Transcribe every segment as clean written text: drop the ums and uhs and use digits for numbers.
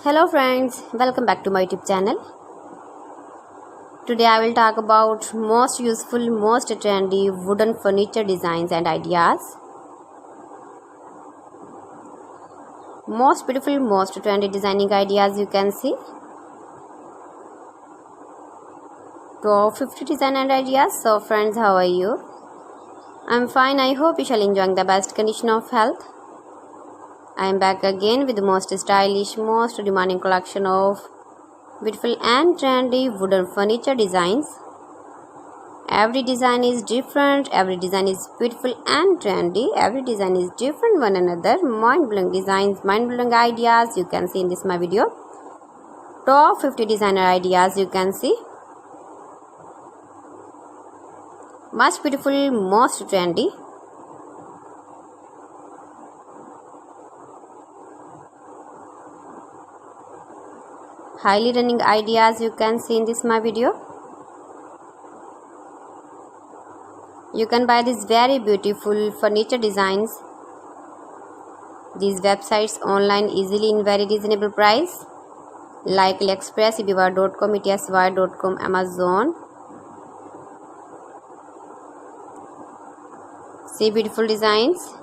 Hello friends, welcome back to my YouTube channel. Today I will talk about most useful, most trendy wooden furniture designs and ideas. Most beautiful, most trendy designing ideas you can see. Top 50 design and ideas. So friends, how are you? I'm fine. I hope you shall enjoy the best condition of health. I am back again with the most stylish, most demanding collection of beautiful and trendy wooden furniture designs. Every design is different, every design is beautiful and trendy, every design is different one another. Mind-blowing designs, mind-blowing ideas you can see in this my video. Top 50 designer ideas you can see. Much beautiful, most trendy. Highly running ideas you can see in this my video. You can buy these very beautiful furniture designs, these websites online easily in very reasonable price like AliExpress, eBay.com, etsy.com, Amazon. See beautiful designs,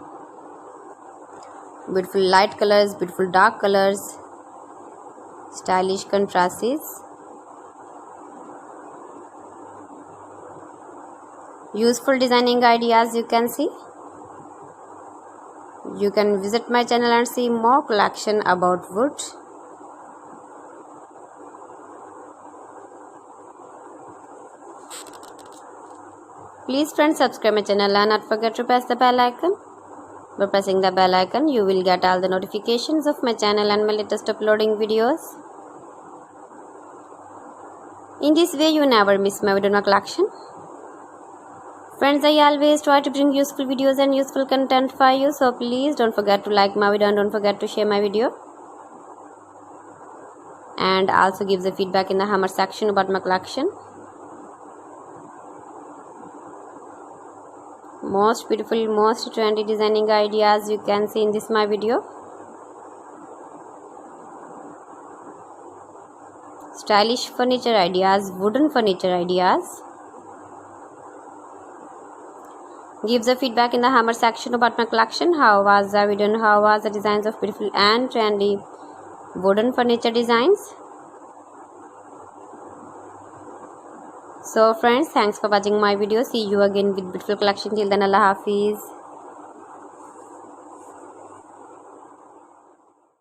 beautiful light colors, beautiful dark colors, stylish contrasts, useful designing ideas you can see. You can visit my channel and see more collection about wood. Please friends, subscribe my channel and not forget to press the bell icon. By pressing the bell icon, you will get all the notifications of my channel and my latest uploading videos. In this way, you never miss my video collection. Friends, I always try to bring useful videos and useful content for you. So please don't forget to like my video and don't forget to share my video. And also give the feedback in the hammer section about my collection. Most beautiful, most trendy designing ideas you can see in this my video. Stylish furniture ideas, wooden furniture ideas. Give the feedback in the hammer section about my collection. How was the video and how was the designs of beautiful and trendy wooden furniture designs. So friends, thanks for watching my video. See you again with beautiful collection. Till then, Allah Hafiz.